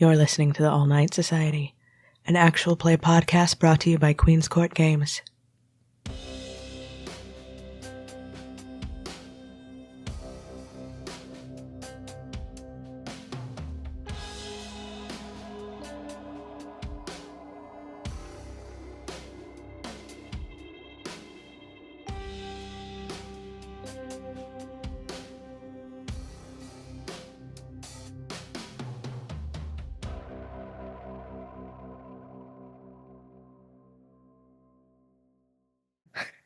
You're listening to the All Night Society, an actual play podcast brought to you by Queen's Court Games.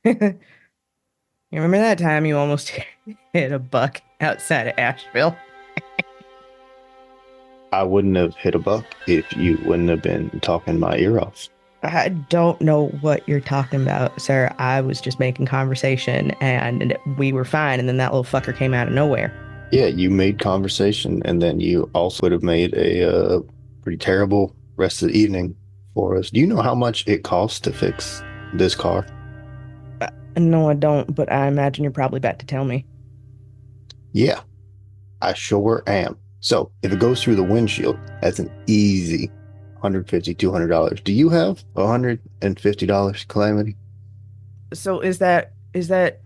You remember that time you almost hit a buck outside of Asheville? I wouldn't have hit a buck if you wouldn't have been talking my ear off. I don't know what you're talking about, sir. I was just making conversation and we were fine, and then that little fucker came out of nowhere. Yeah, you made conversation, and then you also would have made a pretty terrible rest of the evening for us. Do you know how much it costs to fix this car? No, I don't, but I imagine you're probably about to tell me. Yeah, I sure am. So, if it goes through the windshield, that's an easy $150, $200. Do you have $150, Calamity? So is that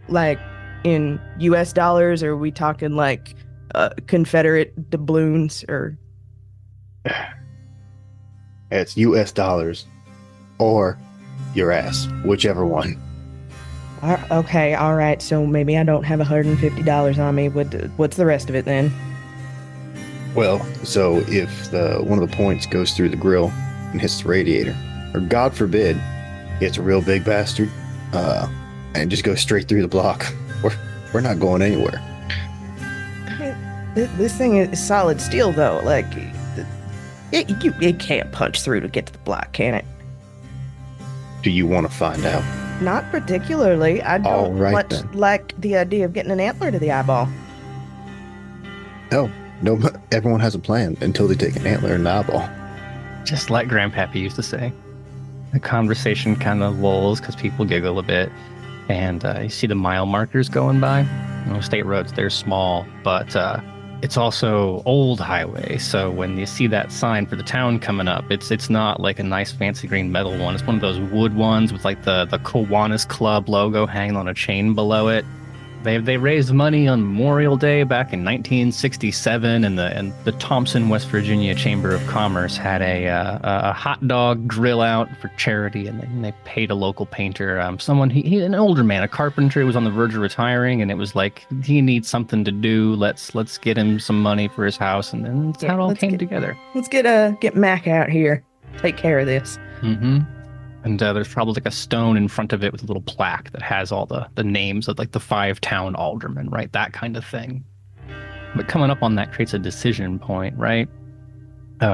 like in US dollars, or are we talking like Confederate doubloons, or? It's US dollars or your ass, whichever one. Okay, all right. So maybe I don't have $150 on me. What's the rest of it then? Well, so if one of the points goes through the grill and hits the radiator, or God forbid, it's a real big bastard, and just goes straight through the block, we're not going anywhere. This thing is solid steel, though. Like, it can't punch through to get to the block, can it? Do you want to find out? Not particularly. I don't like the idea of getting an antler to the eyeball. No, everyone has a plan until they take an antler in the eyeball. Just like Grandpappy used to say. The conversation kind of lulls because people giggle a bit, and you see the mile markers going by. You know, state roads, they're small, but it's also old highway. So when you see that sign for the town coming up, it's not like a nice fancy green metal one. It's one of those wood ones with like the Kiwanis Club logo hanging on a chain below it. They raised money on Memorial Day back in 1967, and the Thompson, West Virginia Chamber of Commerce had a hot dog grill out for charity, and they paid a local painter, he an older man, a carpenter, who was on the verge of retiring, and it was like, he needs something to do. Let's get him some money for his house, and then that's how it all came together. Let's get Mac out here, take care of this. Mm-hmm. And there's probably like a stone in front of it with a little plaque that has all the names of like the 5 town aldermen, right? That kind of thing. But coming up on that creates a decision point, right?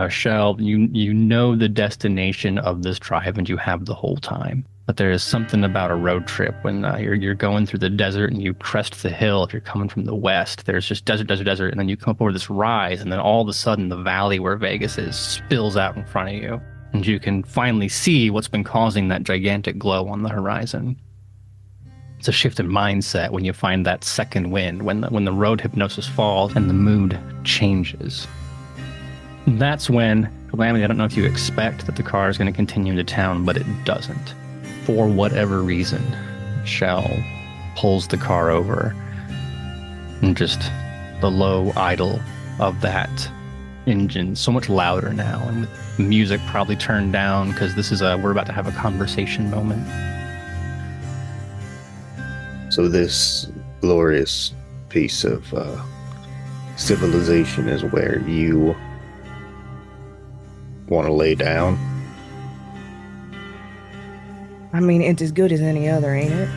Shell, you know the destination of this drive, and you have the whole time. But there is something about a road trip when you're going through the desert and you crest the hill. If you're coming from the west, there's just desert, and then you come up over this rise, and then all of a sudden the valley where Vegas is spills out in front of you. And you can finally see what's been causing that gigantic glow on the horizon. It's a shift in mindset when you find that second wind, when the road hypnosis falls and the mood changes. That's when, Calamity, I don't know if you expect that the car is going to continue into town, but it doesn't. For whatever reason, Shell pulls the car over, and just the low idle of that engine so much louder now, and with music probably turned down because we're about to have a conversation moment. So this glorious piece of civilization is where you want to lay down? I mean, it's as good as any other, ain't it?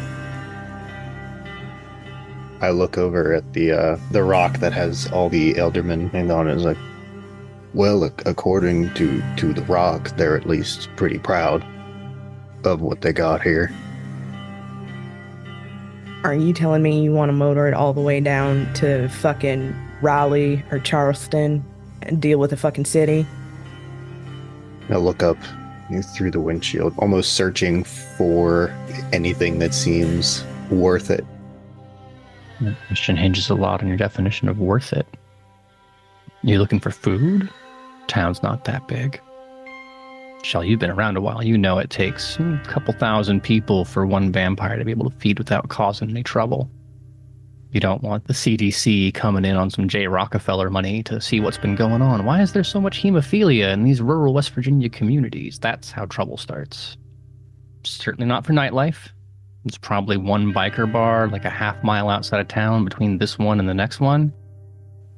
I look over at the rock that has all the aldermen hanging on it. It's like, well, according to the rock, they're at least pretty proud of what they got here. Are you telling me you want to motor it all the way down to fucking Raleigh or Charleston and deal with the fucking city? I look up through the windshield, almost searching for anything that seems worth it. The question hinges a lot on your definition of worth it. You looking for food? Town's not that big. Shell, you've been around a while. You know it takes a couple thousand people for one vampire to be able to feed without causing any trouble. You don't want the CDC coming in on some J. Rockefeller money to see what's been going on. Why is there so much hemophilia in these rural West Virginia communities? That's how trouble starts. Certainly not for nightlife. It's probably one biker bar like a half mile outside of town between this one and the next one.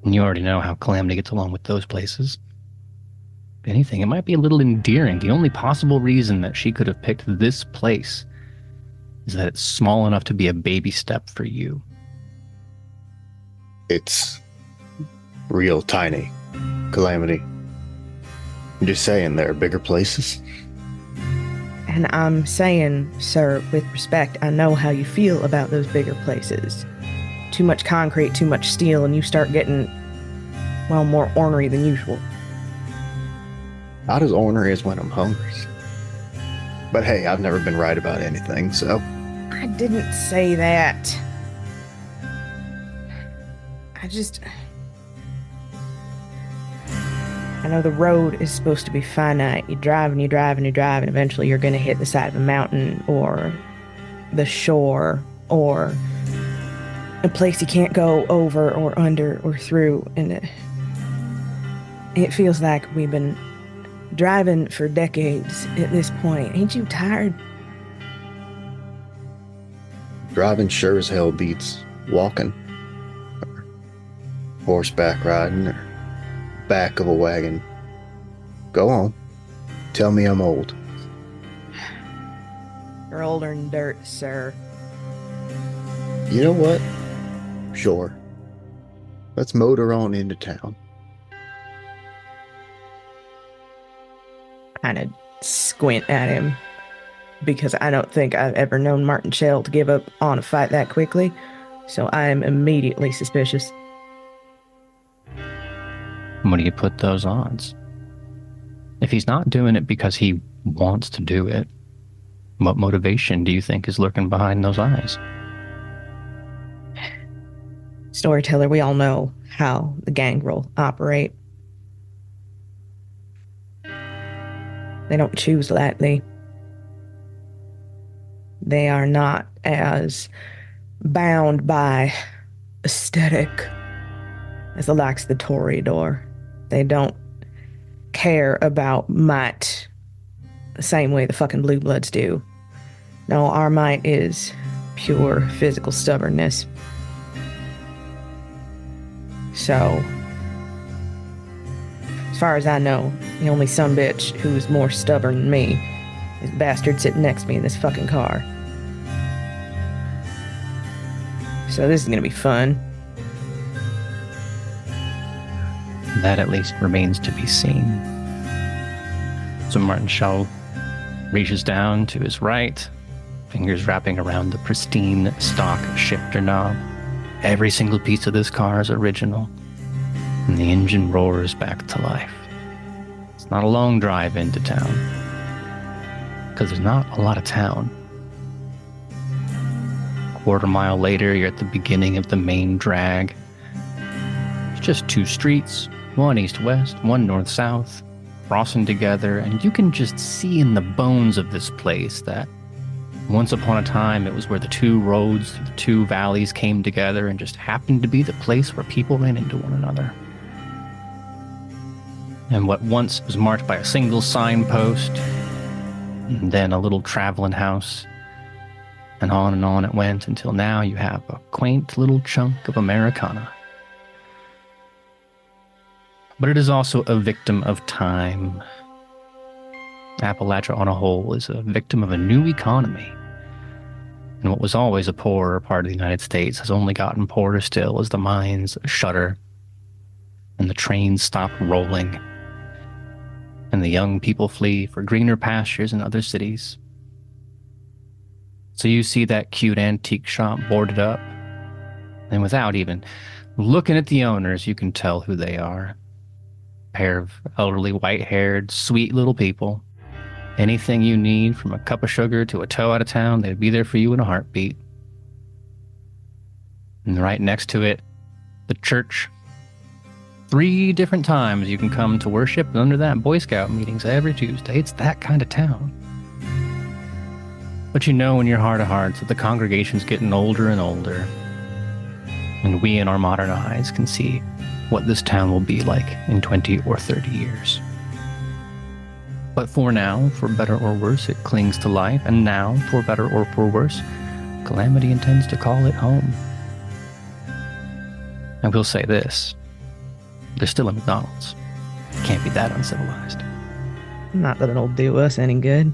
And you already know how Calamity gets along with those places. If anything, it might be a little endearing. The only possible reason that she could have picked this place is that it's small enough to be a baby step for you. It's real tiny, Calamity. I'm just saying there are bigger places. And I'm saying, sir, with respect, I know how you feel about those bigger places. Too much concrete, too much steel, and you start getting, well, more ornery than usual. Not as ornery as when I'm hungry. But hey, I've never been right about anything, so... I didn't say that. I know the road is supposed to be finite. You drive and you drive and you drive, and eventually you're going to hit the side of a mountain or the shore or a place you can't go over or under or through. And it feels like we've been driving for decades at this point. Ain't you tired? Driving sure as hell beats walking. Or horseback riding or back of a wagon. Go on. Tell me I'm old. You're older than dirt, sir. You know what? Sure. Let's motor on into town. Kind of squint at him because I don't think I've ever known Martin Shell to give up on a fight that quickly, so I am immediately suspicious. What do you put those odds? If he's not doing it because he wants to do it, what motivation do you think is lurking behind those eyes? Storyteller, we all know how the gangrel operate. They don't choose lightly. They are not as bound by aesthetic as the likes of the Toreador. They don't care about might the same way the fucking Blue Bloods do. No, our might is pure physical stubbornness. So, as far as I know, the only sumbitch who's more stubborn than me is the bastard sitting next to me in this fucking car. So this is gonna be fun. That at least remains to be seen. So Martin Shaw reaches down to his right, fingers wrapping around the pristine stock shifter knob. Every single piece of this car is original, and the engine roars back to life. It's not a long drive into town, because there's not a lot of town. Quarter mile later, you're at the beginning of the main drag. It's just two streets, one east-west, one north-south, crossing together, and you can just see in the bones of this place that once upon a time it was where the two roads, the two valleys came together and just happened to be the place where people ran into one another. And what once was marked by a single signpost, and then a little traveling house, and on it went until now you have a quaint little chunk of Americana. But it is also a victim of time. Appalachia on a whole is a victim of a new economy. And what was always a poorer part of the United States has only gotten poorer still as the mines shutter and the trains stop rolling and the young people flee for greener pastures in other cities. So you see that cute antique shop boarded up, and without even looking at the owners, you can tell who they are. A pair of elderly, white-haired, sweet little people. Anything you need, from a cup of sugar to a tow out of town, they'd be there for you in a heartbeat. And right next to it, the church. 3 different times you can come to worship under that Boy Scout meetings every Tuesday. It's that kind of town. But you know in your heart of hearts that the congregation's getting older and older. And we in our modern eyes can see what this town will be like in 20 or 30 years. But for now, for better or worse, it clings to life. And now, for better or for worse, Calamity intends to call it home. I will say this. There's still a McDonald's. Can't be that uncivilized. Not that it'll do us any good.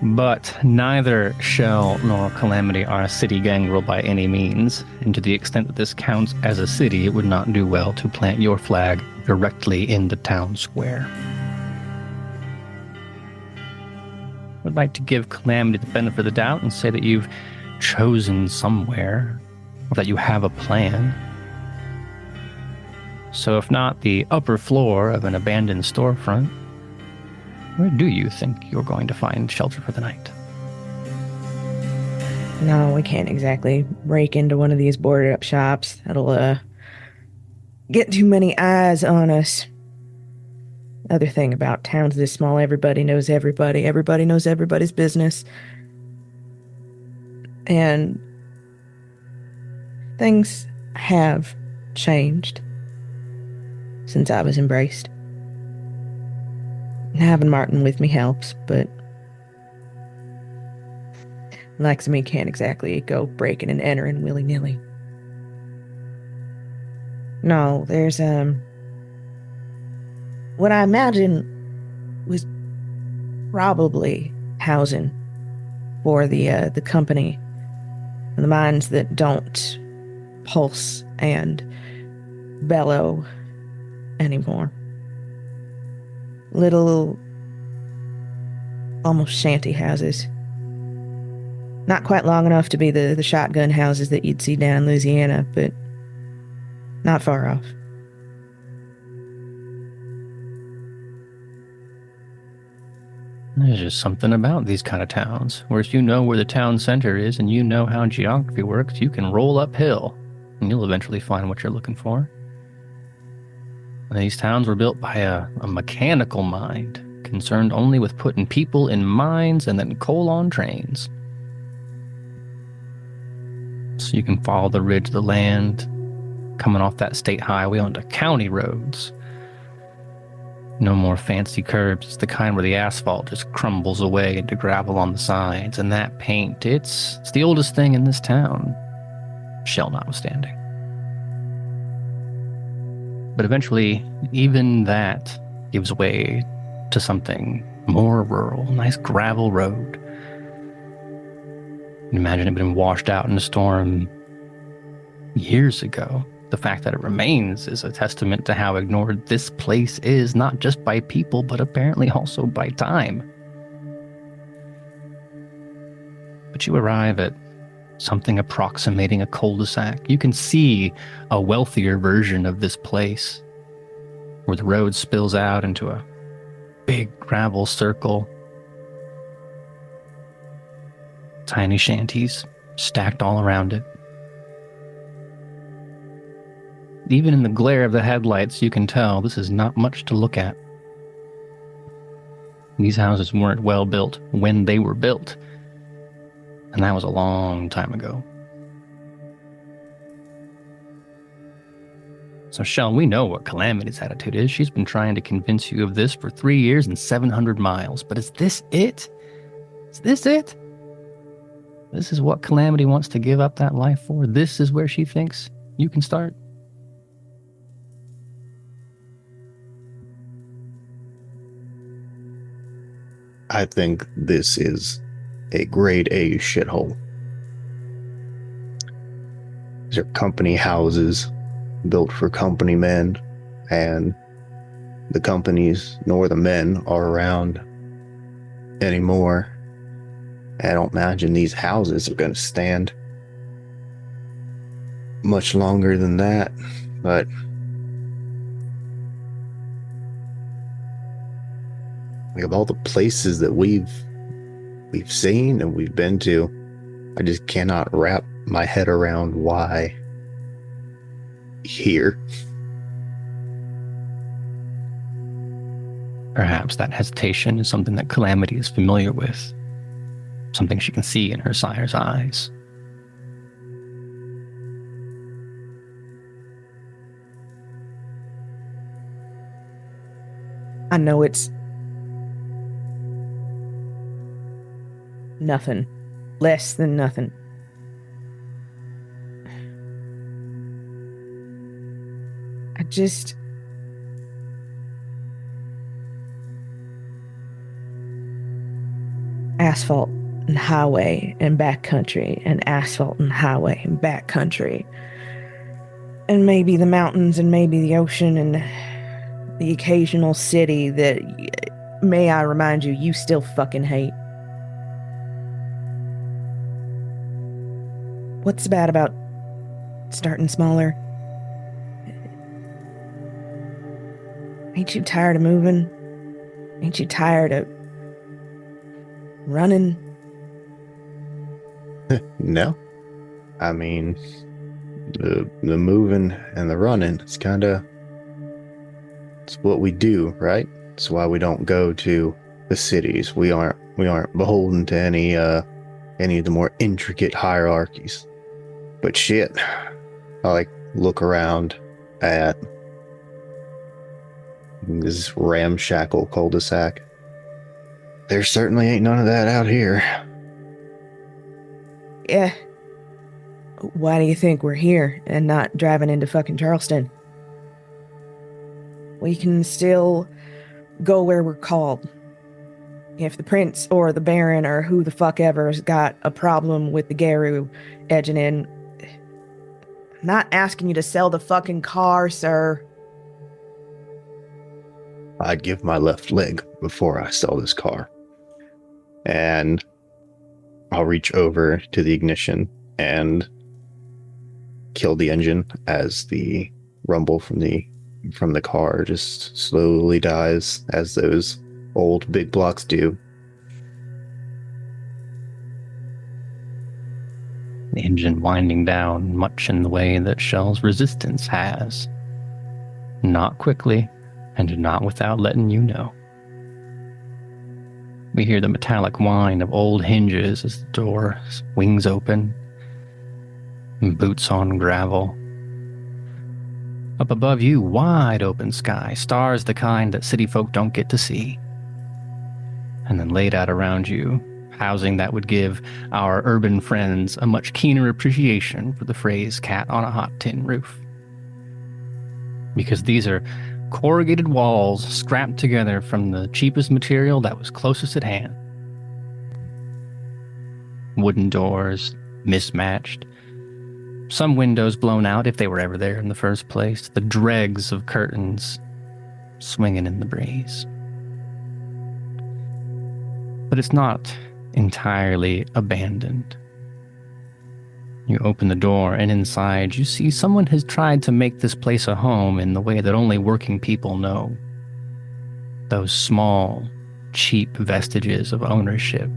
But neither Shell nor Calamity are a city gangrel by any means, and to the extent that this counts as a city, it would not do well to plant your flag directly in the town square. I'd like to give Calamity the benefit of the doubt and say that you've chosen somewhere, or that you have a plan. So if not the upper floor of an abandoned storefront, where do you think you're going to find shelter for the night? No, we can't exactly break into one of these boarded up shops. That'll, get too many eyes on us. Other thing about towns this small, everybody knows everybody. Everybody knows everybody's business. And things have changed since I was embraced. Having Martin with me helps, but Lex and me can't exactly go breaking and entering willy-nilly. No, there's, what I imagine was probably housing for the company and the minds that don't pulse and bellow anymore. Little, almost shanty houses. Not quite long enough to be the shotgun houses that you'd see down in Louisiana, but not far off. There's just something about these kind of towns, where if you know where the town center is and you know how geography works, you can roll uphill, and you'll eventually find what you're looking for. And these towns were built by a mechanical mind, concerned only with putting people in mines and then coal on trains. So you can follow the ridge of the land, coming off that state highway onto county roads. No more fancy curbs. It's the kind where the asphalt just crumbles away into gravel on the sides. And that paint, it's the oldest thing in this town, Shell notwithstanding. But eventually, even that gives way to something more rural, a nice gravel road. Imagine it had been washed out in a storm years ago. The fact that it remains is a testament to how ignored this place is, not just by people, but apparently also by time. But you arrive at something approximating a cul-de-sac. You can see a wealthier version of this place, where the road spills out into a big gravel circle. Tiny shanties stacked all around it. Even in the glare of the headlights, you can tell this is not much to look at. These houses weren't well built when they were built, and that was a long time ago. So, Shell, we know what Calamity's attitude is. She's been trying to convince you of this for 3 years and 700 miles. But is this it? Is this it? This is what Calamity wants to give up that life for? This is where she thinks you can start? I think this is a grade A shithole. These are company houses built for company men, and the companies nor the men are around anymore. I don't imagine these houses are going to stand much longer than that, but like, of all the places that we've seen and we've been to, I just cannot wrap my head around why here. Perhaps that hesitation is something that Calamity is familiar with, something she can see in her sire's eyes. I know it's nothing. Less than nothing. I just... asphalt and highway and backcountry and asphalt and highway and backcountry. And maybe the mountains and maybe the ocean and the occasional city that, may I remind you, you still fucking hate. What's bad about starting smaller? Ain't you tired of moving? Ain't you tired of running? No. I mean, the moving and the running, it's what we do, right? It's why we don't go to the cities. We aren't beholden to any of the more intricate hierarchies. But shit, I look around at this ramshackle cul-de-sac. There certainly ain't none of that out here. Yeah. Why do you think we're here and not driving into fucking Charleston? We can still go where we're called. If the prince or the baron or who the fuck ever's got a problem with the Garou edging in, I'm not asking you to sell the fucking car, sir. I'd give my left leg before I sell this car. And I'll reach over to the ignition and kill the engine as the rumble from the car just slowly dies, as those old big blocks do. The engine winding down much in the way that Shell's resistance has. Not quickly, and not without letting you know. We hear the metallic whine of old hinges as the door swings open, and boots on gravel. Up above you, wide open sky, stars the kind that city folk don't get to see. And then laid out around you, housing that would give our urban friends a much keener appreciation for the phrase cat on a hot tin roof. Because these are corrugated walls scrapped together from the cheapest material that was closest at hand. Wooden doors, mismatched. Some windows blown out if they were ever there in the first place. The dregs of curtains swinging in the breeze. But it's not entirely abandoned. You open the door, and inside you see someone has tried to make this place a home in the way that only working people know. Those small, cheap vestiges of ownership.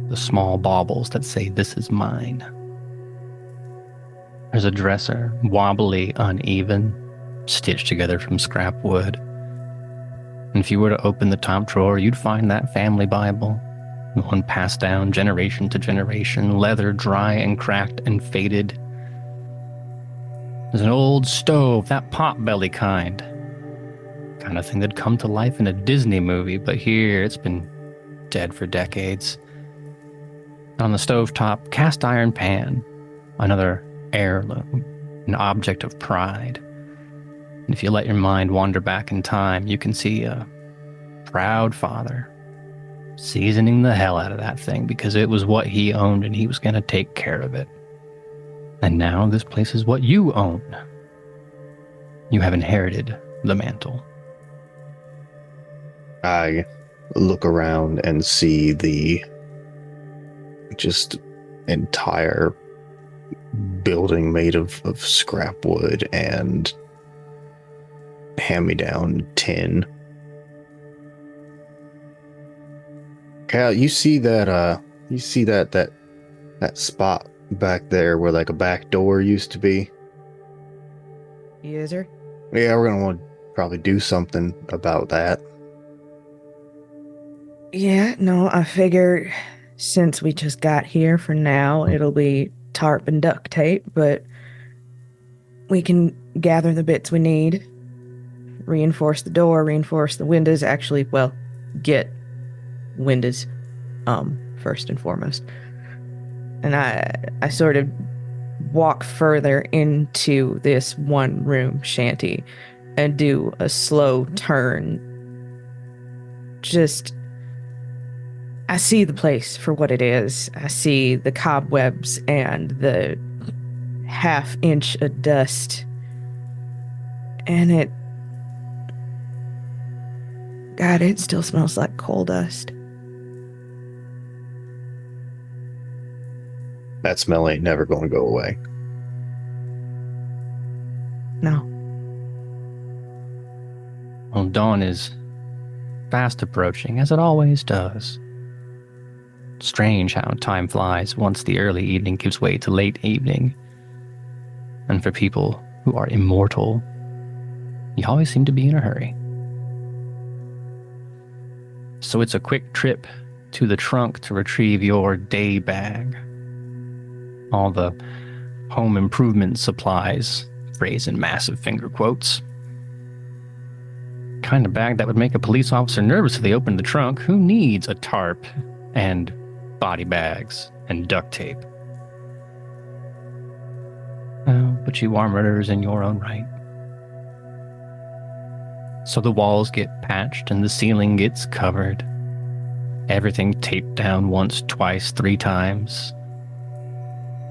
The small baubles that say, "This is mine." There's a dresser, wobbly, uneven, stitched together from scrap wood. And if you were to open the top drawer, you'd find that family Bible. The one passed down generation to generation, leather, dry and cracked and faded. There's an old stove, that pot-belly kind of thing that'd come to life in a Disney movie, but here it's been dead for decades. On the stovetop, cast iron pan, another heirloom, an object of pride. And if you let your mind wander back in time, you can see a proud father seasoning the hell out of that thing because it was what he owned and he was going to take care of it. And now this place is what you own. You have inherited the mantle. I look around and see the just entire building made of scrap wood and hand-me-down tin. Cal, you see that spot back there where like a back door used to be? Yes, sir. Yeah, we're gonna want to probably do something about that. Yeah, no, I figure since we just got here for now, it'll be tarp and duct tape, but we can gather the bits we need, reinforce the door, reinforce the windows, actually, well, get windows, first and foremost. And I sort of walk further into this one room shanty and do a slow turn. Just, I see the place for what it is. I see the cobwebs and the half-inch of dust. And God, it still smells like coal dust. That smell ain't never gonna go away. No. Well, dawn is fast approaching, as it always does. Strange how time flies once the early evening gives way to late evening. And for people who are immortal, you always seem to be in a hurry. So it's a quick trip to the trunk to retrieve your day bag. All the home improvement supplies, phrase in massive finger quotes. Kind of bag that would make a police officer nervous if they opened the trunk. Who needs a tarp and body bags and duct tape? Oh, but you are murderers in your own right. So the walls get patched and the ceiling gets covered. Everything taped down once, twice, 3 times.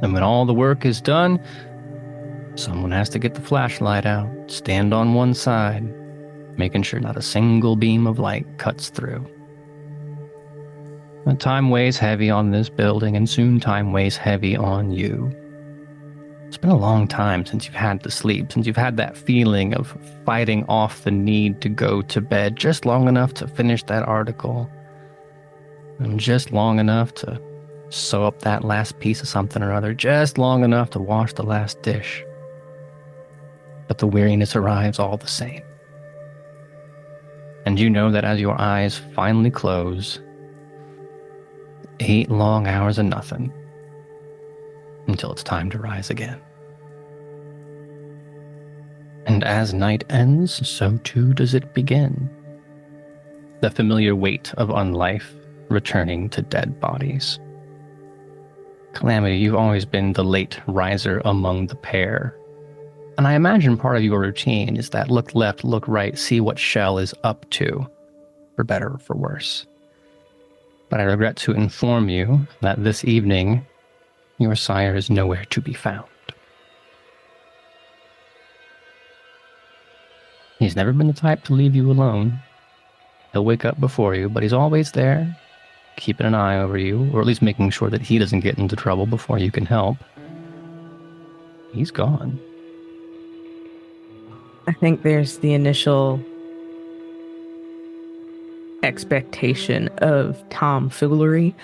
And when all the work is done, someone has to get the flashlight out, stand on one side, making sure not a single beam of light cuts through. But time weighs heavy on this building, and soon time weighs heavy on you. It's been a long time since you've had to sleep, since you've had that feeling of fighting off the need to go to bed just long enough to finish that article, and just long enough to sew up that last piece of something or other, just long enough to wash the last dish. But the weariness arrives all the same. And you know that as your eyes finally close, 8 long hours of nothing, until it's time to rise again. And as night ends, so too does it begin. The familiar weight of unlife returning to dead bodies. Calamity, you've always been the late riser among the pair. And I imagine part of your routine is that look left, look right, see what Shell is up to, for better or for worse. But I regret to inform you that this evening, your sire is nowhere to be found. He's never been the type to leave you alone. He'll wake up before you, but he's always there, keeping an eye over you, or at least making sure that he doesn't get into trouble before you can help. He's gone. I think there's the initial expectation of tomfoolery,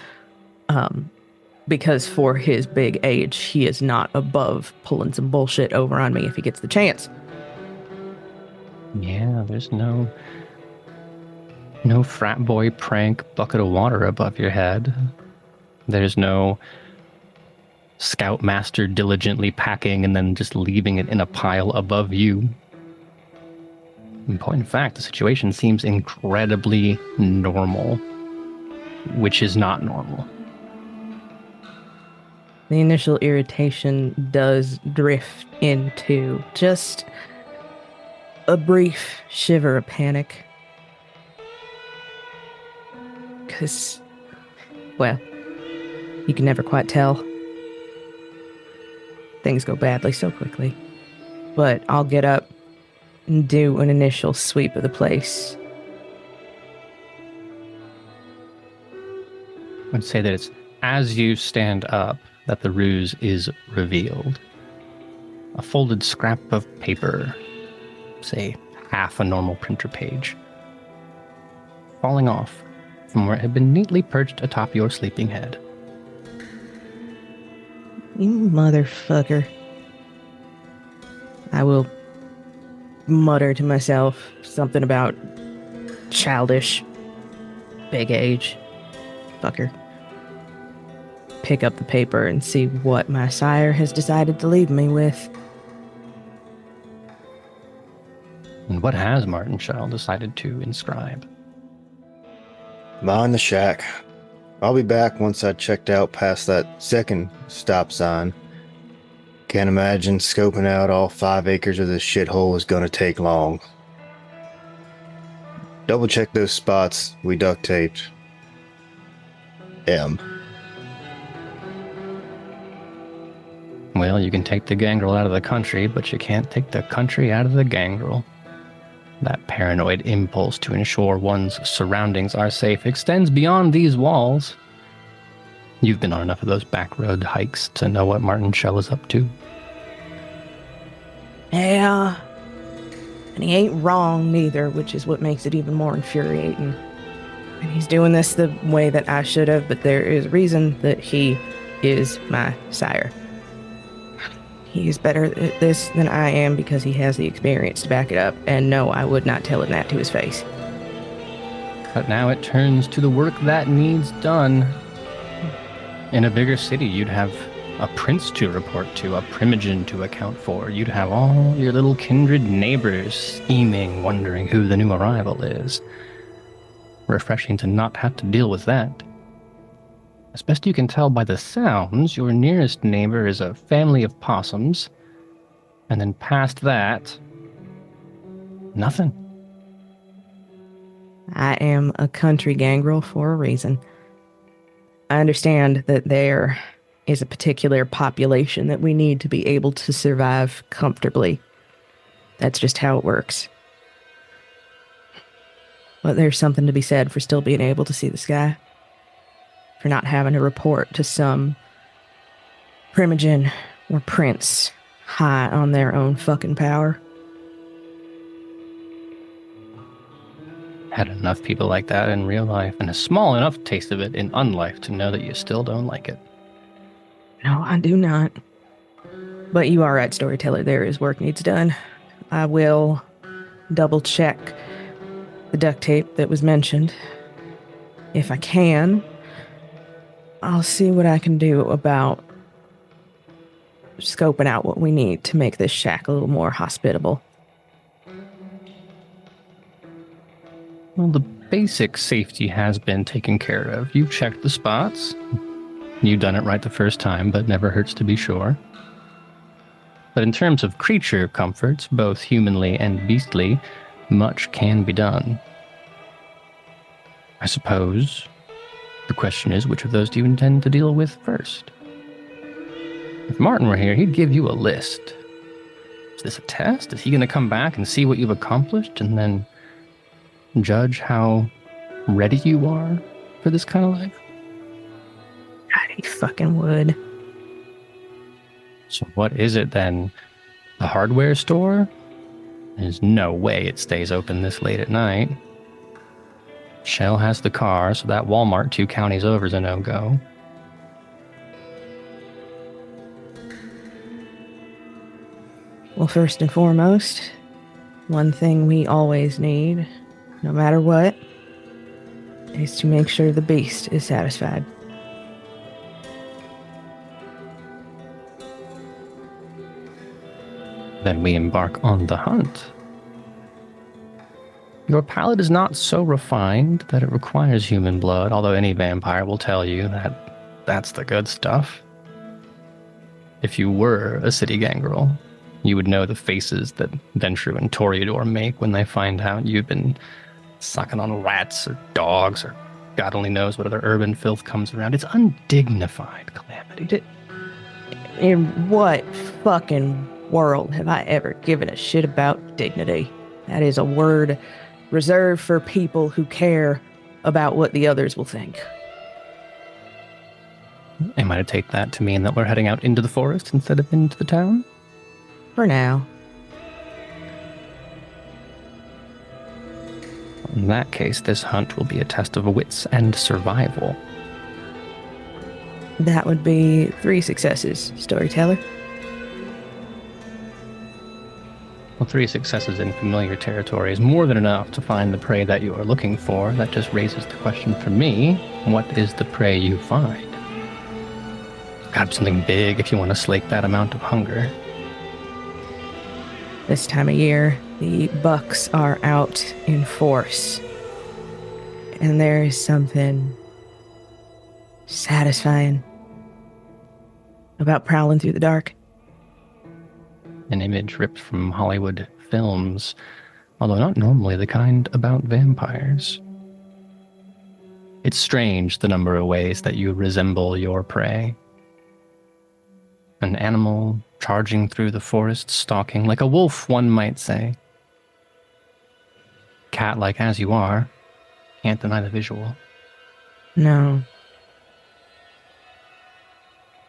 because for his big age, he is not above pulling some bullshit over on me if he gets the chance. Yeah, there's no frat boy prank bucket of water above your head. There's no scoutmaster diligently packing and then just leaving it in a pile above you. In point of fact, the situation seems incredibly normal, which is not normal. The initial irritation does drift into just a brief shiver of panic. Because, well, you can never quite tell. Things go badly so quickly. But I'll get up and do an initial sweep of the place. I'd say that it's as you stand up that the ruse is revealed. A folded scrap of paper, say half a normal printer page, falling off from where it had been neatly perched atop your sleeping head. You motherfucker. I will mutter to myself something about childish, big age, fucker. Pick up the paper and see what my sire has decided to leave me with. And what has Martin Shell decided to inscribe? Mind the shack. I'll be back once I checked out past that second stop sign. Can't imagine scoping out all 5 acres of this shithole is gonna take long. Double check those spots we duct taped. M. Well, you can take the gangrel out of the country, but you can't take the country out of the gangrel. That paranoid impulse to ensure one's surroundings are safe extends beyond these walls. You've been on enough of those back road hikes to know what Martin Shell is up to. Yeah. And he ain't wrong neither, which is what makes it even more infuriating. And he's doing this the way that I should have, but there is reason that he is my sire. He is better at this than I am because he has the experience to back it up, and no, I would not tell him that to his face. But now it turns to the work that needs done. In a bigger city, you'd have a prince to report to, a primogen to account for. You'd have all your little kindred neighbors scheming, wondering who the new arrival is. Refreshing to not have to deal with that. As best you can tell by the sounds, your nearest neighbor is a family of possums. And then past that, nothing. I am a country gangrel for a reason. I understand that there is a particular population that we need to be able to survive comfortably. That's just how it works. But there's something to be said for still being able to see the sky. For not having to report to some primogen or prince high on their own fucking power. Had enough people like that in real life, and a small enough taste of it in unlife to know that you still don't like it. No, I do not. But you are right, Storyteller. There is work needs done. I will double check the duct tape that was mentioned. If I can, I'll see what I can do about scoping out what we need to make this shack a little more hospitable. Well, the basic safety has been taken care of. You've checked the spots. You've done it right the first time, but never hurts to be sure. But in terms of creature comforts, both humanly and beastly, much can be done. I suppose the question is, which of those do you intend to deal with first? If Martin were here, he'd give you a list. Is this a test? Is he going to come back and see what you've accomplished and then judge how ready you are for this kind of life? God, he fucking would. So what is it then? The hardware store? There's no way it stays open this late at night. Shell has the car, so that Walmart 2 counties over is a no-go. Well, first and foremost, one thing we always need, no matter what, is to make sure the beast is satisfied. Then we embark on the hunt. Your palate is not so refined that it requires human blood, although any vampire will tell you that that's the good stuff. If you were a city gangrel, you would know the faces that Ventrue and Toreador make when they find out you've been sucking on rats or dogs or God only knows what other urban filth comes around. It's undignified, Calamity. In what fucking world have I ever given a shit about dignity? That is a word reserved for people who care about what the others will think. Am I to take that to mean that we're heading out into the forest instead of into the town? For now. In that case, this hunt will be a test of wits and survival. That would be 3 successes, Storyteller. Well, 3 successes in familiar territory is more than enough to find the prey that you are looking for. That just raises the question for me, what is the prey you find? Gotta be something big if you want to slake that amount of hunger. This time of year, the bucks are out in force. And there is something satisfying about prowling through the dark. An image ripped from Hollywood films, although not normally the kind about vampires. It's strange the number of ways that you resemble your prey. An animal charging through the forest, stalking like a wolf, one might say. Cat-like as you are, can't deny the visual. No.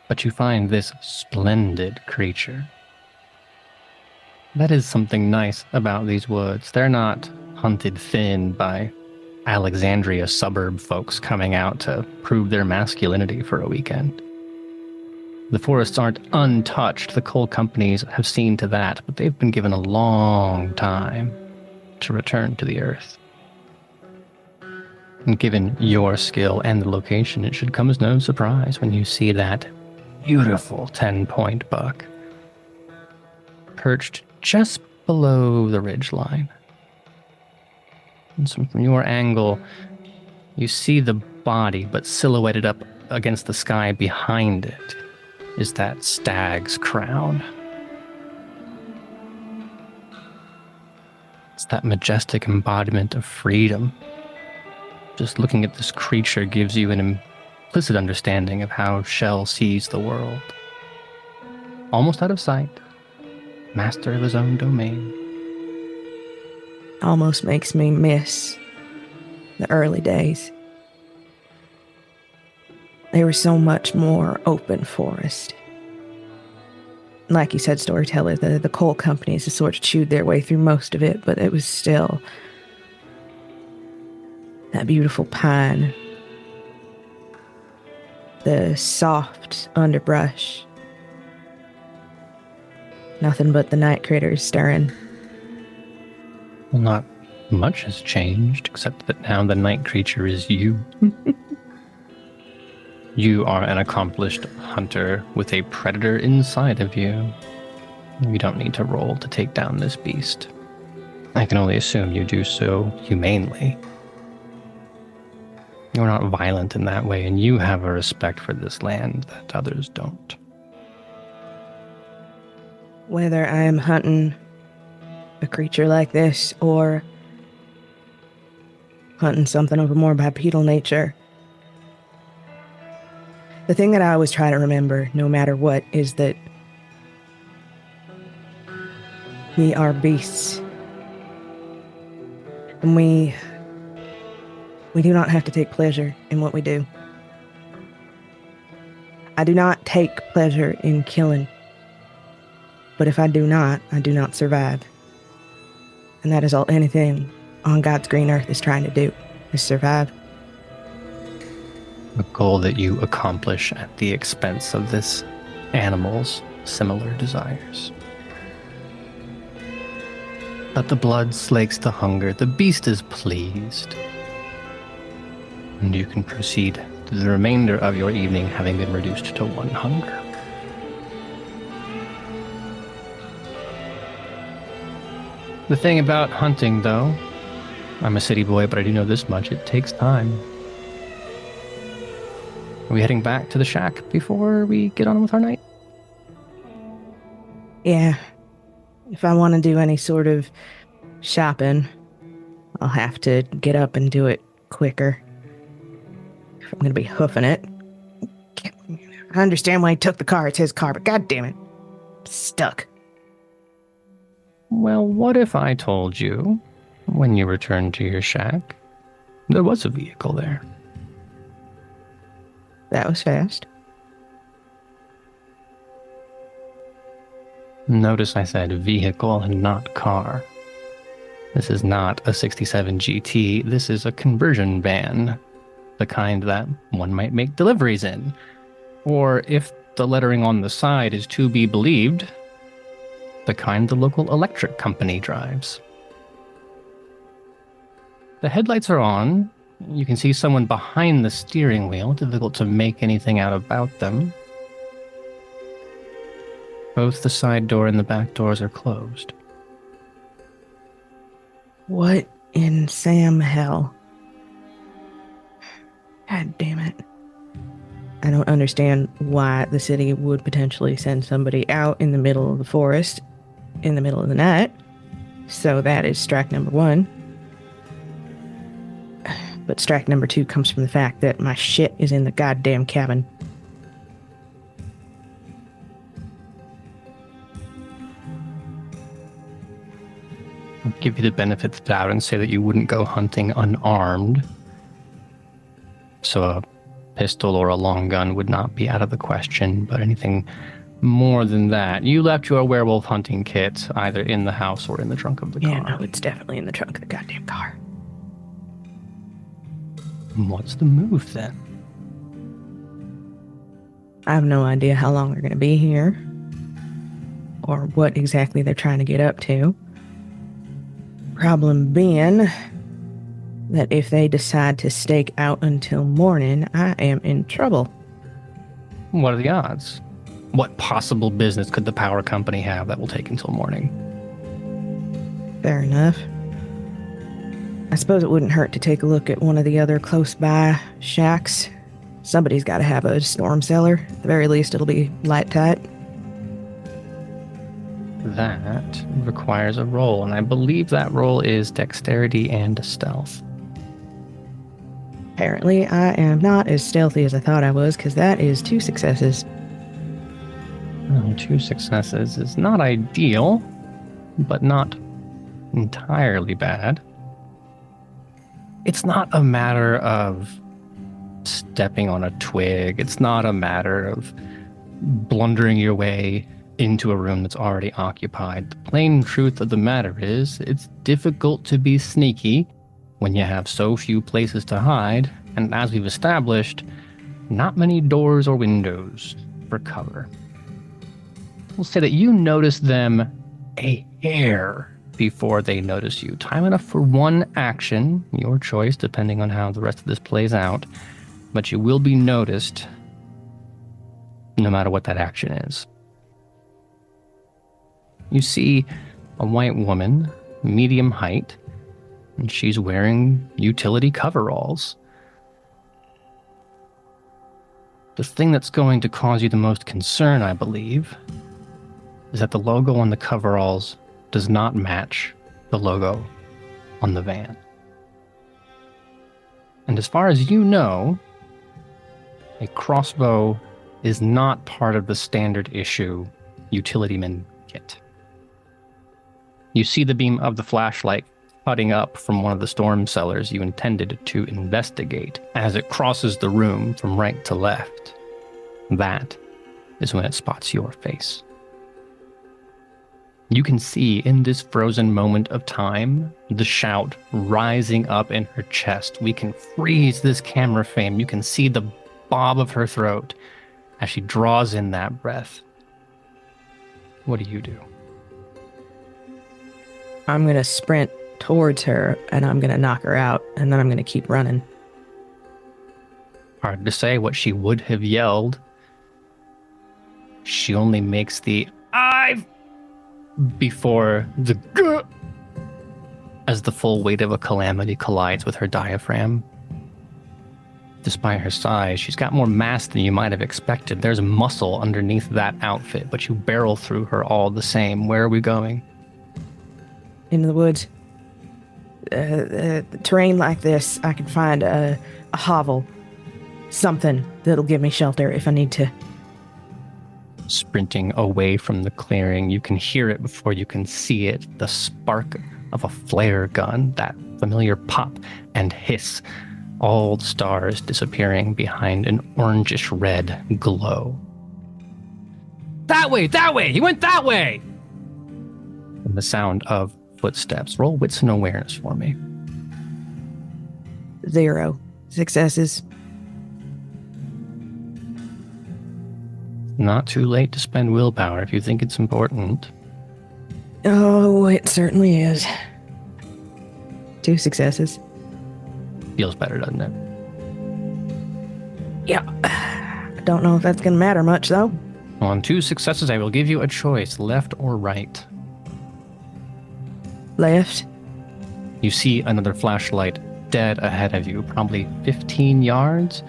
But you find this splendid creature. That is something nice about these woods. They're not hunted thin by Alexandria suburb folks coming out to prove their masculinity for a weekend. The forests aren't untouched. The coal companies have seen to that, but they've been given a long time to return to the earth. And given your skill and the location, it should come as no surprise when you see that beautiful 10-point buck perched just below the ridgeline. And so from your angle, you see the body, but silhouetted up against the sky behind it is that stag's crown. It's that majestic embodiment of freedom. Just looking at this creature gives you an implicit understanding of how Shell sees the world. Almost out of sight, master of his own domain. Almost makes me miss the early days. They were so much more open forest. Like you said, Storyteller, the coal companies have sort of chewed their way through most of it, but it was still that beautiful pine, the soft underbrush, nothing but the night critters stirring. Well, not much has changed, except that now the night creature is you. You are an accomplished hunter with a predator inside of you. You don't need to roll to take down this beast. I can only assume you do so humanely. You're not violent in that way, and you have a respect for this land that others don't. Whether I am hunting a creature like this or hunting something of a more bipedal nature, the thing that I always try to remember, no matter what, is that we are beasts. And we do not have to take pleasure in what we do. I do not take pleasure in killing. But if I do not survive. And that is all anything on God's green earth is trying to do, is survive. A goal that you accomplish at the expense of this animal's similar desires. But the blood slakes the hunger, the beast is pleased. And you can proceed to the remainder of your evening having been reduced to 1 hunger. The thing about hunting, though, I'm a city boy, but I do know this much, it takes time. Are we heading back to the shack before we get on with our night? Yeah. If I want to do any sort of shopping, I'll have to get up and do it quicker. If I'm going to be hoofing it. I understand why he took the car. It's his car, but god damn it. I'm stuck. Well, what if I told you, when you returned to your shack, there was a vehicle there? That was fast. Notice I said vehicle and not car. This is not a 67 GT. This is a conversion van. The kind that one might make deliveries in. Or if the lettering on the side is to be believed, The kind the local electric company drives. The headlights are on. You can see someone behind the steering wheel. Difficult to make anything out about them. Both the side door and the back doors are closed. What in Sam hell? God damn it. I don't understand why the city would potentially send somebody out in the middle of the forest in the middle of the night. So that is strike number 1. But strike number 2 comes from the fact that my shit is in the goddamn cabin. I'll give you the benefit of the doubt and say that you wouldn't go hunting unarmed. So a pistol or a long gun would not be out of the question, but anything more than that. You left your werewolf hunting kit either in the house or in the trunk of the car. Yeah, no, it's definitely in the trunk of the goddamn car. What's the move then? I have no idea how long they're going to be here or what exactly they're trying to get up to. Problem being that if they decide to stake out until morning, I am in trouble. What are the odds? What possible business could the power company have that will take until morning? Fair enough. I suppose it wouldn't hurt to take a look at one of the other close by shacks. Somebody's got to have a storm cellar. At the very least, it'll be light tight. That requires a roll, and I believe that roll is dexterity and stealth. Apparently, I am not as stealthy as I thought I was, because that is 2 successes. 2 successes is not ideal, but not entirely bad. It's not a matter of stepping on a twig. It's not a matter of blundering your way into a room that's already occupied. The plain truth of the matter is, it's difficult to be sneaky when you have so few places to hide, and as we've established, not many doors or windows for cover. We'll say that you notice them a hair before they notice you. Time enough for one action, your choice, depending on how the rest of this plays out, but you will be noticed no matter what that action is. You see a white woman, medium height, and she's wearing utility coveralls. The thing that's going to cause you the most concern, I believe, is that the logo on the coveralls does not match the logo on the van. And as far as you know, a crossbow is not part of the standard issue utilityman kit. You see the beam of the flashlight cutting up from one of the storm cellars you intended to investigate as it crosses the room from right to left. That is when it spots your face. You can see in this frozen moment of time, the shout rising up in her chest. We can freeze this camera frame. You can see the bob of her throat as she draws in that breath. What do you do? I'm going to sprint towards her, and I'm going to knock her out, and then I'm going to keep running. Hard to say what she would have yelled. She only makes the "I've" before the "Gah" as the full weight of a Calamity collides with her diaphragm. Despite her size, she's got more mass than you might have expected. There's muscle underneath that outfit, but you barrel through her all the same. Where are we going? Into the woods. Terrain like this, I can find a hovel. Something that'll give me shelter if I need to. Sprinting away from the clearing, you can hear it before you can see it. The spark of a flare gun, that familiar pop and hiss. All the stars disappearing behind an orangish red glow. That way! That way! He went that way! And the sound of footsteps. Roll wits and awareness for me. 0 successes. Not too late to spend willpower if you think it's important. Oh, it certainly is. 2 successes. Feels better, doesn't it? Yeah. I don't know if that's going to matter much, though. On 2 successes, I will give you a choice, left or right. Left. You see another flashlight dead ahead of you, probably 15 yards.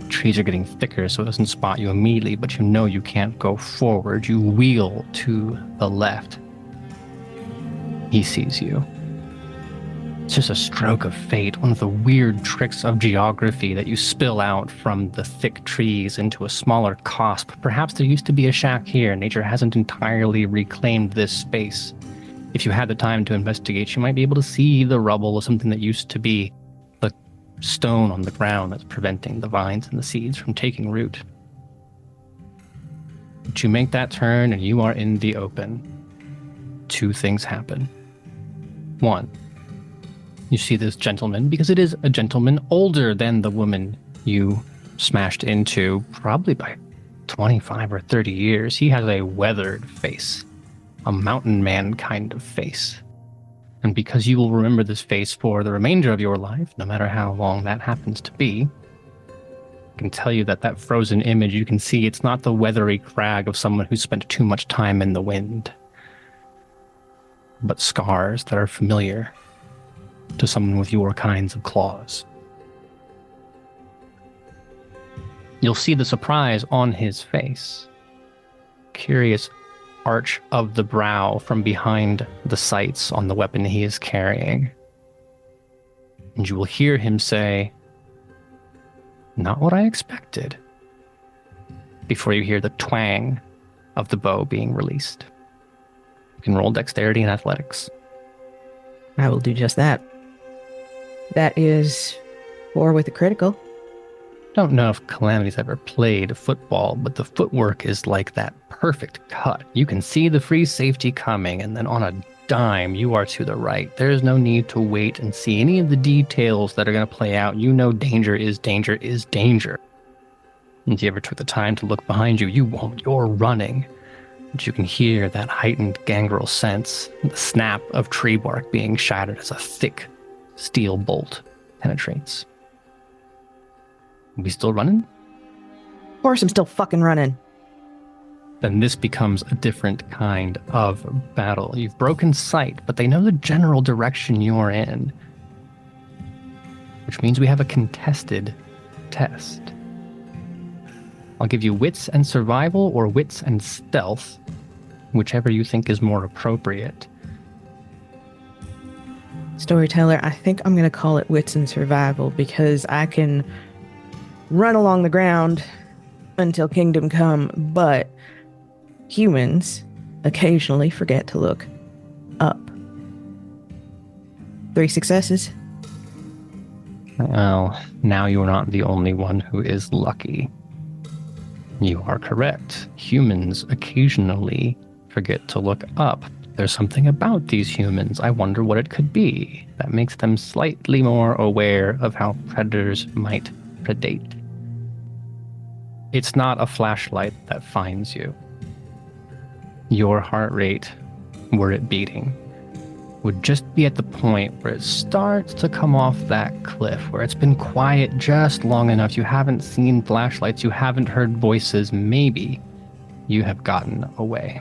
Trees are getting thicker, so it doesn't spot you immediately, but you know you can't go forward. You wheel to the left. He sees you. It's just a stroke of fate, one of the weird tricks of geography that you spill out from the thick trees into a smaller cosp. Perhaps there used to be a shack here. Nature hasn't entirely reclaimed this space. If you had the time to investigate, you might be able to see the rubble of something that used to be the stone on the ground that's preventing the vines and the seeds from taking root. But you make that turn and you are in the open. 2 things happen. 1, you see this gentleman, because it is a gentleman older than the woman you smashed into, probably by 25 or 30 years. He has a weathered face, a mountain man kind of face. And because you will remember this face for the remainder of your life, no matter how long that happens to be, I can tell you that that frozen image, you can see it's not the weathery crag of someone who spent too much time in the wind, but scars that are familiar to someone with your kinds of claws. You'll see the surprise on his face. Curious arch of the brow from behind the sights on the weapon he is carrying. And you will hear him say, "Not what I expected," before you hear the twang of the bow being released. You can roll dexterity and athletics. I will do just that. That is 4 with a critical. Don't know if Calamity's ever played football, but the footwork is like that perfect cut. You can see the free safety coming, and then on a dime, you are to the right. There's no need to wait and see any of the details that are going to play out. You know danger is danger is danger. And if you ever took the time to look behind you, you won't. You're running. But you can hear that heightened gangrel sense, the snap of tree bark being shattered as a thick steel bolt penetrates. We still running? Of course I'm still fucking running. Then this becomes a different kind of battle. You've broken sight, but they know the general direction you're in, which means we have a contested test. I'll give you wits and survival or wits and stealth, whichever you think is more appropriate. Storyteller, I think I'm going to call it wits and survival because I can run along the ground until kingdom come, but humans occasionally forget to look up. 3 successes. Well, now you're not the only one who is lucky. You are correct. Humans occasionally forget to look up. There's something about these humans, I wonder what it could be, that makes them slightly more aware of how predators might predate. It's not a flashlight that finds you. Your heart rate, were it beating, would just be at the point where it starts to come off that cliff, where it's been quiet just long enough. You haven't seen flashlights, you haven't heard voices, maybe you have gotten away.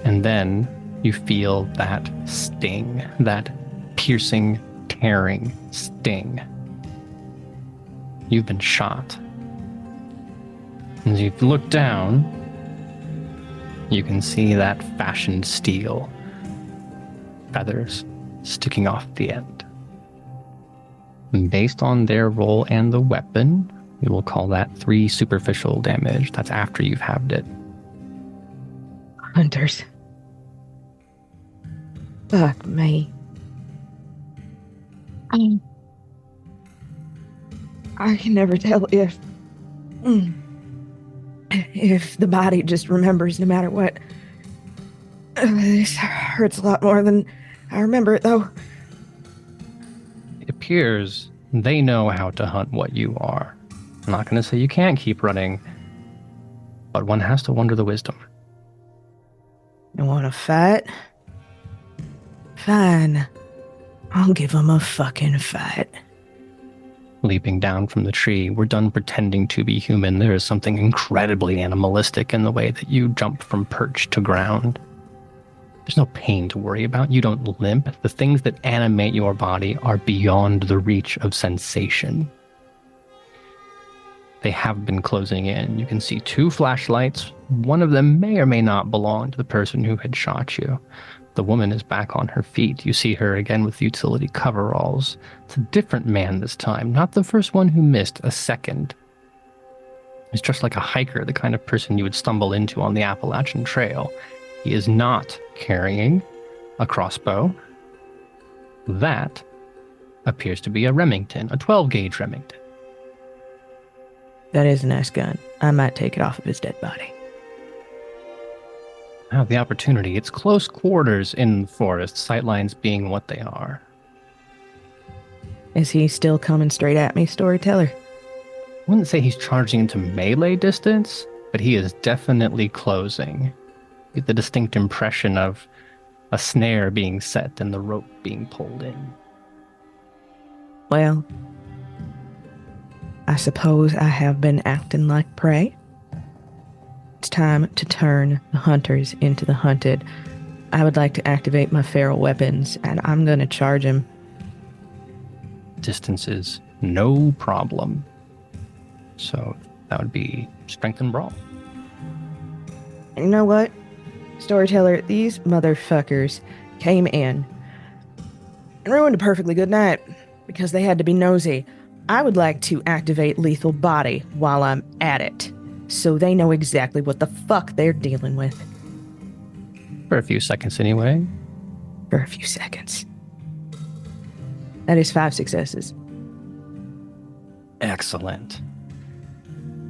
And then you feel that sting, that piercing, tearing sting. You've been shot. As you look down, you can see that fashioned steel, feathers sticking off the end. And based on their roll and the weapon, we will call that 3 superficial damage. That's after you've halved it. Hunters. Fuck me. I can never tell if the body just remembers no matter what. This hurts a lot more than I remember it, though. It appears they know how to hunt what you are. I'm not going to say you can't keep running, but one has to wonder the wisdom. You want to fight? Fine. I'll give him a fucking fight. Leaping down from the tree, we're done pretending to be human. There is something incredibly animalistic in the way that you jump from perch to ground. There's no pain to worry about. You don't limp. The things that animate your body are beyond the reach of sensation. They have been closing in. You can see 2 flashlights. One of them may or may not belong to the person who had shot you. The woman is back on her feet. You see her again with utility coveralls. It's a different man this time, not the first one who missed, a second. He's dressed like a hiker, the kind of person you would stumble into on the Appalachian Trail. He is not carrying a crossbow. That appears to be a Remington, a 12-gauge Remington. That is a nice gun. I might take it off of his dead body. I have the opportunity. It's close quarters in the forest, sightlines being what they are. Is he still coming straight at me, Storyteller? I wouldn't say he's charging into melee distance, but he is definitely closing. You get the distinct impression of a snare being set and the rope being pulled in. Well, I suppose I have been acting like prey. It's time to turn the hunters into the hunted. I would like to activate my feral weapons, and I'm going to charge him. Distance is no problem. So that would be strength and brawl. And you know what, Storyteller? These motherfuckers came in and ruined a perfectly good night because they had to be nosy. I would like to activate lethal body while I'm at it, so they know exactly what the fuck they're dealing with. For a few seconds anyway. For a few seconds. That is 5 successes. Excellent.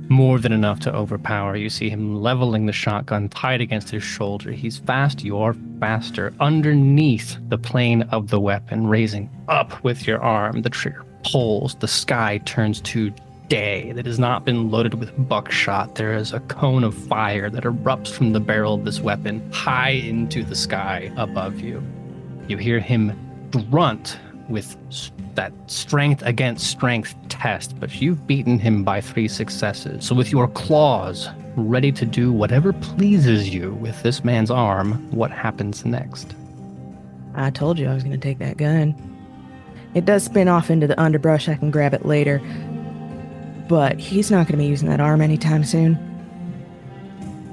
More than enough to overpower. You see him leveling the shotgun tight against his shoulder. He's fast, you're faster. Underneath the plane of the weapon, raising up with your arm, the trigger pulls. The sky turns to day that has not been loaded with buckshot. There is a cone of fire that erupts from the barrel of this weapon high into the sky above you. You hear him grunt with that strength against strength test, but you've beaten him by 3 successes. So with your claws ready to do whatever pleases you with this man's arm, what happens next? I told you I was going to take that gun. It does spin off into the underbrush. I can grab it later. But he's not going to be using that arm anytime soon.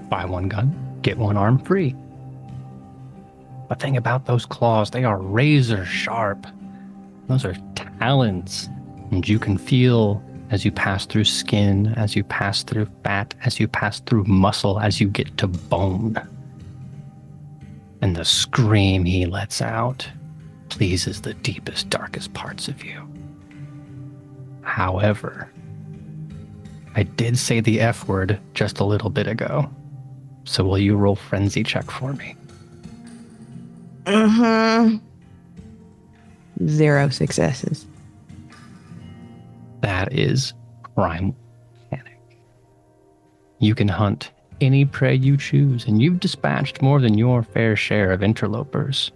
Buy one gun, get one arm free. The thing about those claws, they are razor sharp. Those are talons, and you can feel as you pass through skin, as you pass through fat, as you pass through muscle, as you get to bone. And the scream he lets out pleases the deepest, darkest parts of you. However, I did say the F word just a little bit ago, so will you roll frenzy check for me? 0 successes. That is primal panic. You can hunt any prey you choose, and you've dispatched more than your fair share of interlopers.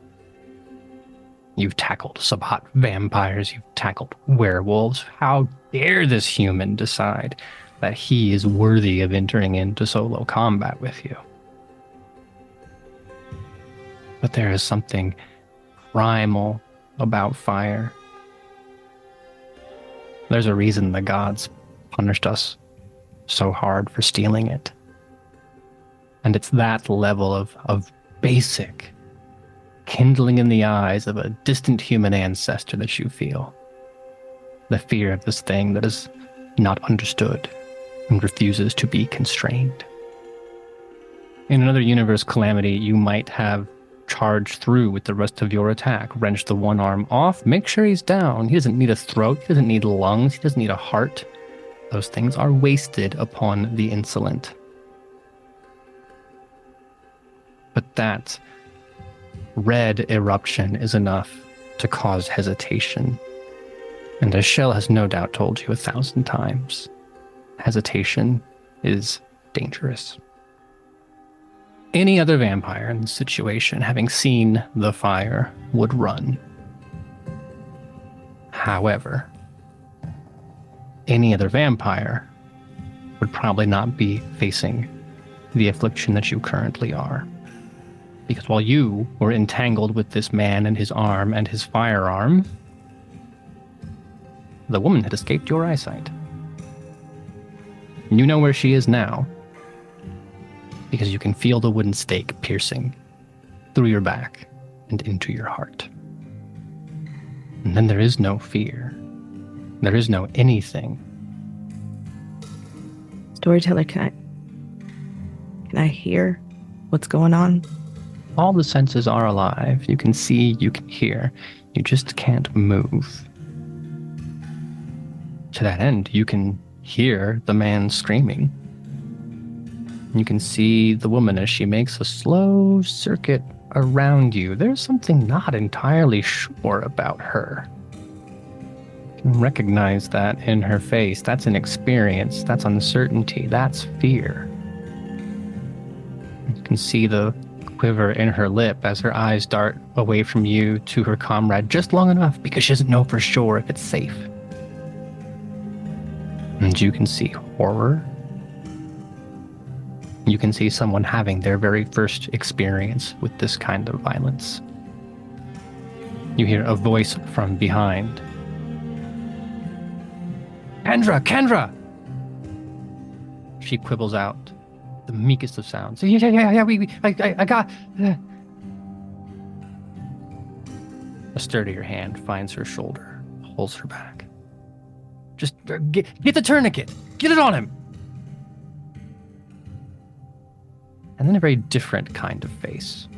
You've tackled Sabbat vampires, you've tackled werewolves. How dare this human decide that he is worthy of entering into solo combat with you? But there is something primal about fire. There's a reason the gods punished us so hard for stealing it. And it's that level of basic kindling in the eyes of a distant human ancestor that you feel. The fear of this thing that is not understood and refuses to be constrained. In another universe, Calamity, you might have charged through with the rest of your attack, wrench the one arm off, make sure he's down. He doesn't need a throat, he doesn't need lungs, he doesn't need a heart. Those things are wasted upon the insolent. But that red eruption is enough to cause hesitation. And as Shell has no doubt told you 1,000 times, hesitation is dangerous. Any other vampire in this situation, having seen the fire, would run. However, any other vampire would probably not be facing the affliction that you currently are. Because while you were entangled with this man and his arm and his firearm, the woman had escaped your eyesight. You know where she is now, because you can feel the wooden stake piercing through your back and into your heart. And then there is no fear. There is no anything. Storyteller, can I hear what's going on? All the senses are alive. You can see, you can hear. You just can't move. To that end, you can hear the man screaming. You can see the woman as she makes a slow circuit around you. There's something not entirely sure about her. You can recognize that in her face. That's an experience. That's uncertainty. That's fear. You can see the quiver in her lip as her eyes dart away from you to her comrade just long enough because she doesn't know for sure if it's safe. And you can see horror. You can see someone having their very first experience with this kind of violence. You hear a voice from behind. Kendra! She quibbles out the meekest of sounds. Yeah, I got... A sturdier hand finds her shoulder, holds her back. Just get the tourniquet. Get it on him. And then a very different kind of face.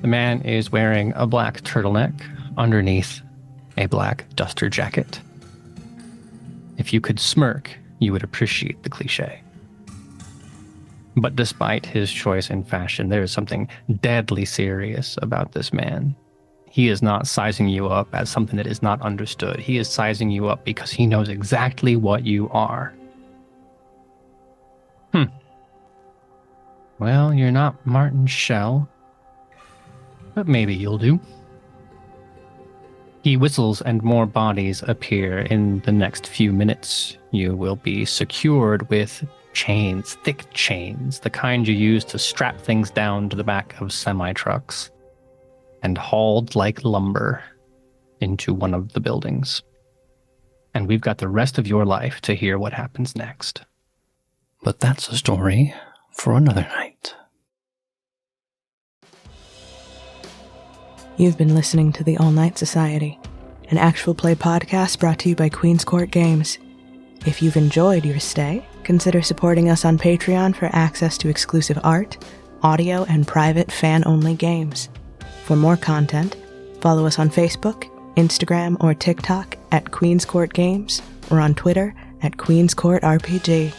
The man is wearing a black turtleneck underneath a black duster jacket. If you could smirk, you would appreciate the cliche. But despite his choice in fashion, there is something deadly serious about this man. He is not sizing you up as something that is not understood. He is sizing you up because he knows exactly what you are. Well, you're not Martin Shell, but maybe you'll do. He whistles and more bodies appear. In the next few minutes, you will be secured with chains, thick chains, the kind you use to strap things down to the back of semi-trucks, and hauled like lumber into one of the buildings. And we've got the rest of your life to hear what happens next. But that's a story for another night. You've been listening to the All Night Society, an actual play podcast brought to you by Queen's Court Games. If you've enjoyed your stay, consider supporting us on Patreon for access to exclusive art, audio, and private fan-only games. For more content, follow us on Facebook, Instagram, or TikTok at Queen's Court Games, or on Twitter at Queen's Court RPG.